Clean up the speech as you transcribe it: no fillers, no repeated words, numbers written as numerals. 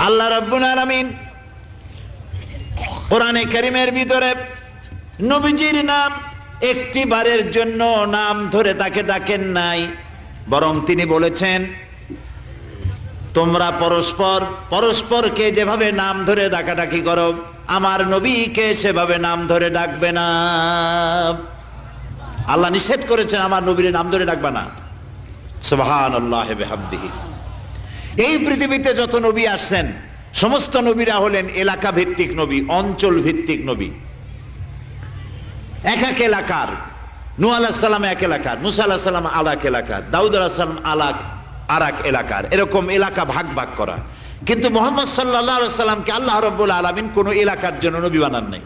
আল্লাহ রাব্বুল আলামিন কোরআনে কারীমের ভিতরে নবীজির নাম একটি বারের জন্য নাম ধরে তাকে ডাকেন নাই, বরং তিনি বলেছেন তোমরা পরস্পর পরস্পরকে যেভাবে নাম ধরে ডাকাডাকি করো আমার নবীকে সেভাবে নাম ধরে ডাকবে না। আল্লাহ নিষেধ করেছেন আমার নবীর নাম ধরে ডাকবে না। সুবহানাল্লাহি ওয়া বিহামদিহি। এই পৃথিবীতে যত নবী আসছেন সমস্ত নবীরা হলেন এলাকা ভিত্তিক নবী, অঞ্চল ভিত্তিক নবী। এক এক এলাকার, নূহ আলাইহিস সালাম এক এলাকার, মুসা আলাইহিস সালাম আলাক এলাকার, দাউদ আলাইহিস সালাম আরাক এলাকার, এরকম এলাকা ভাগ ভাগ করা। কিন্তু মুহাম্মদ সাল্লাল্লাহু আলাইহি ওয়াসাল্লামকে আল্লাহ রাব্বুল আলামিন কোন এলাকার জন্য নবী বানান নাই।